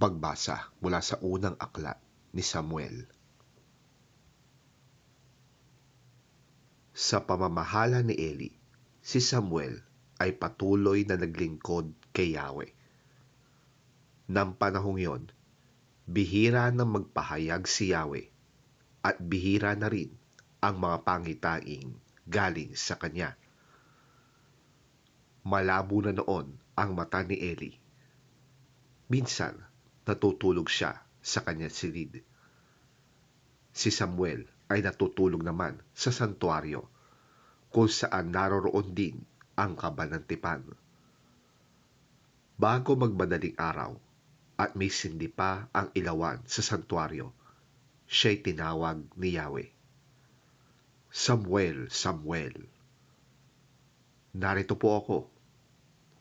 Pagbasa mula sa unang aklat ni Samuel. Sa pamamahala ni Eli, si Samuel ay patuloy na naglingkod kay Yahweh. Nang panahong yon, bihira na magpahayag si Yahweh at bihira na rin ang mga pangitaing galing sa kanya. Malabo na noon ang mata ni Eli. Minsan, natutulog siya sa kanyang silid. Si Samuel ay natutulog naman sa santuaryo kung saan naroroon din ang kabanantipan. Bago magmadaling araw at may sindi pa ang ilawan sa santuaryo, siya'y tinawag ni Yahweh. Samuel, Samuel. Narito po ako,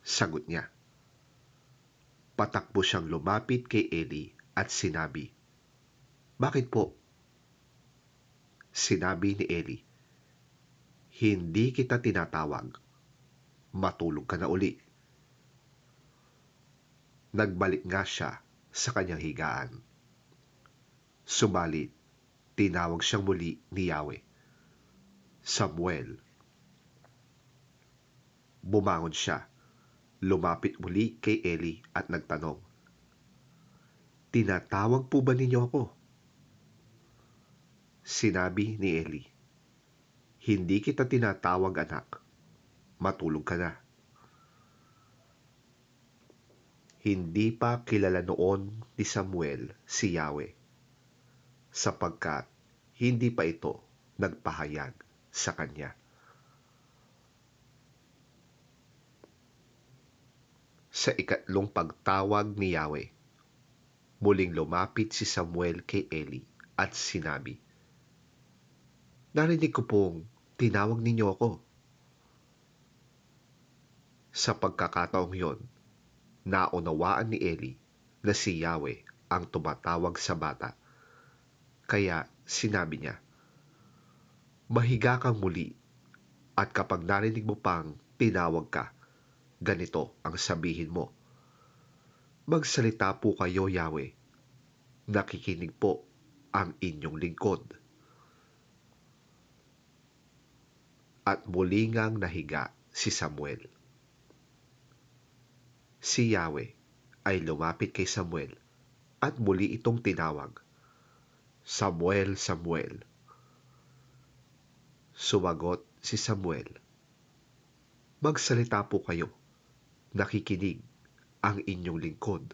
sagot niya. Patakbo siyang lumapit kay Eli at sinabi, Bakit po? Sinabi ni Eli, Hindi kita tinatawag. Matulog ka na uli. Nagbalik nga siya sa kanyang higaan. Subalit, tinawag siyang muli ni Yahweh. Samuel. Bumangon siya, lumapit muli kay Eli at nagtanong, Tinatawag po ba ninyo ako? Sinabi ni Eli, Hindi kita tinatawag, anak. Matulog ka na. Hindi pa kilala noon ni Samuel si Yahweh, sapagkat hindi pa ito nagpahayag sa kanya. Sa ikatlong pagtawag ni Yahweh, muling lumapit si Samuel kay Eli at sinabi, Narinig ko pong tinawag ninyo ako. Sa pagkakataong yon, naunawaan ni Eli na si Yahweh ang tumatawag sa bata. Kaya sinabi niya, Mahiga kang muli, at kapag narinig mo pang tinawag ka, ganito ang sabihin mo, Magsalita po kayo, Yahweh. Nakikinig po ang inyong lingkod. At muli ngang nahiga si Samuel. Si Yahweh ay lumapit kay Samuel at muli itong tinawag, Samuel, Samuel. Sumagot si Samuel, Magsalita po kayo. Nakikinig ang inyong lingkod.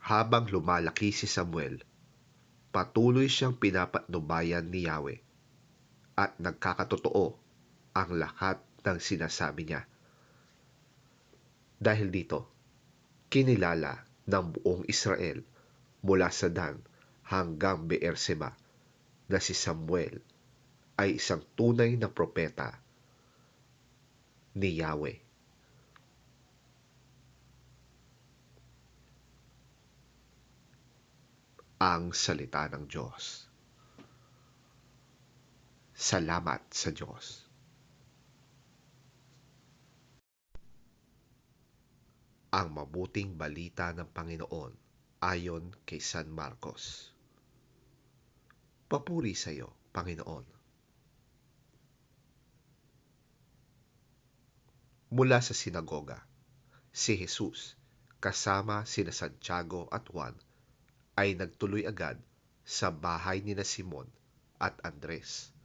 Habang lumalaki si Samuel, patuloy siyang pinapatnubayan ni Yahweh at nagkakatotoo ang lahat ng sinasabi niya. Dahil dito, kinilala ng buong Israel mula sa Dan hanggang Beerseba na si Samuel ay isang tunay na propeta ni Yahweh. Ang salita ng Diyos. Salamat sa Diyos. Ang mabuting balita ng Panginoon ayon kay San Marcos. Papuri sa iyo, Panginoon. Mula sa sinagoga, si Jesus kasama sina Santiago at Juan ay nagtuloy agad sa bahay ni Simon at Andres.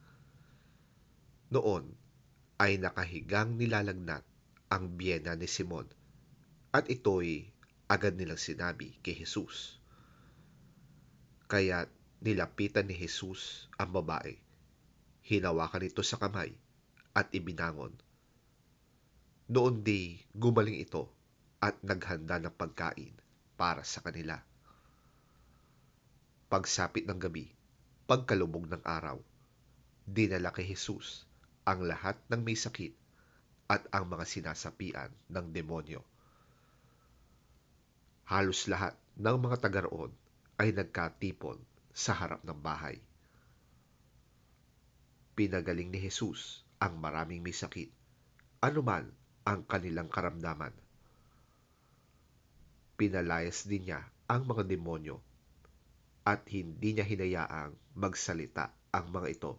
Noon ay nakahigang nilalagnat ang biyena ni Simon at ito'y agad nilang sinabi kay Jesus. Kaya nilapitan ni Jesus ang babae, hinawakan ito sa kamay at ibinangon. Noon di gumaling ito at naghanda ng pagkain para sa kanila. Pagsapit ng gabi, pagkalubog ng araw, dinala kay Jesus ang lahat ng may sakit at ang mga sinasapian ng demonyo. Halos lahat ng mga taga roon ay nagkatipon sa harap ng bahay. Pinagaling ni Jesus ang maraming may sakit, anuman ang kanilang karamdaman. Pinalayas din niya ang mga demonyo at hindi niya hinayaang magsalita ang mga ito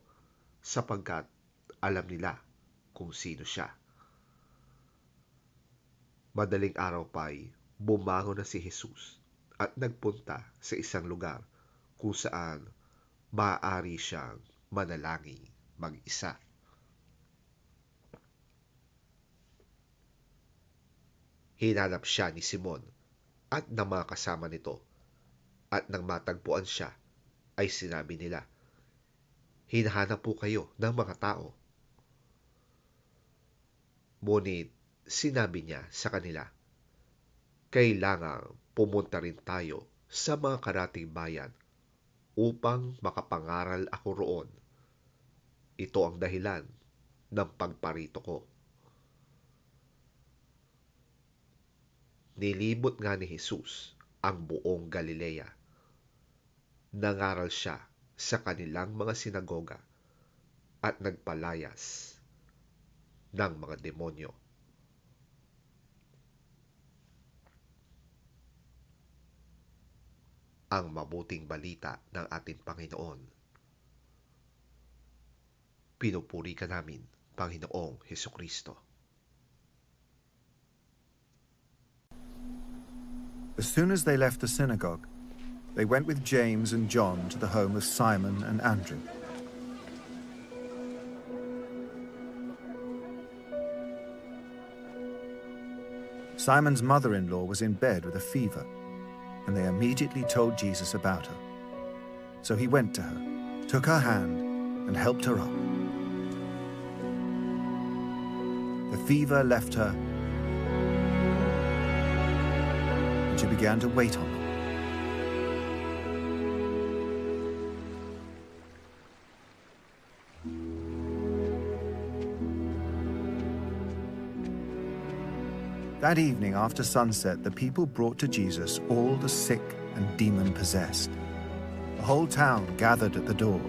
sapagkat alam nila kung sino siya. Madaling araw pa'y bumangon na si Jesus at nagpunta sa isang lugar kung saan maaari siyang manalangin mag-isa. Hinanap siya ni Simon at ng mga kasama nito, at nang matagpuan siya ay sinabi nila, "Hinahanap po kayo ng mga tao." Ngunit sinabi niya sa kanila, "Kailangang pumunta rin tayo sa mga karating bayan upang makapangaral ako roon. Ito ang dahilan ng pagparito ko." Nilibot nga ni Jesus ang buong Galilea. Nangaral siya sa kanilang mga sinagoga at nagpalayas ng mga demonyo. Ang mabuting balita ng ating Panginoon. Pinupuri ka namin, Panginoong Hesukristo. As soon as they left the synagogue, they went with James and John to the home of Simon and Andrew. Simon's mother-in-law was in bed with a fever, and they immediately told Jesus about her. So he went to her, took her hand, and helped her up. The fever left her, and she began to wait on them. That evening after sunset, the people brought to Jesus all the sick and demon-possessed. The whole town gathered at the door,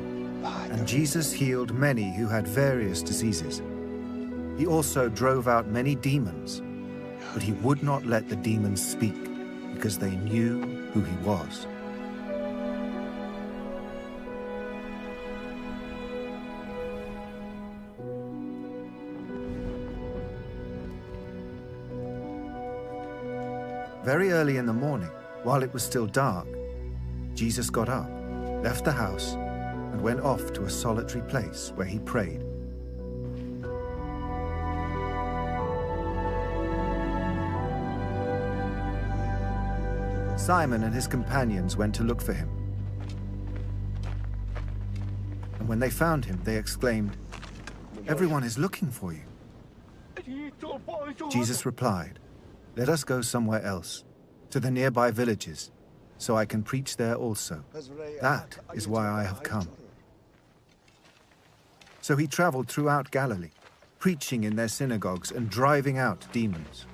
and Jesus healed many who had various diseases. He also drove out many demons, but he would not let the demons speak, because they knew who he was. Very early in the morning, while it was still dark, Jesus got up, left the house, and went off to a solitary place where he prayed. Simon and his companions went to look for him. And when they found him, they exclaimed, "Everyone is looking for you." Jesus replied, "Let us go somewhere else, to the nearby villages, so I can preach there also. That is why I have come." So he traveled throughout Galilee, preaching in their synagogues and driving out demons.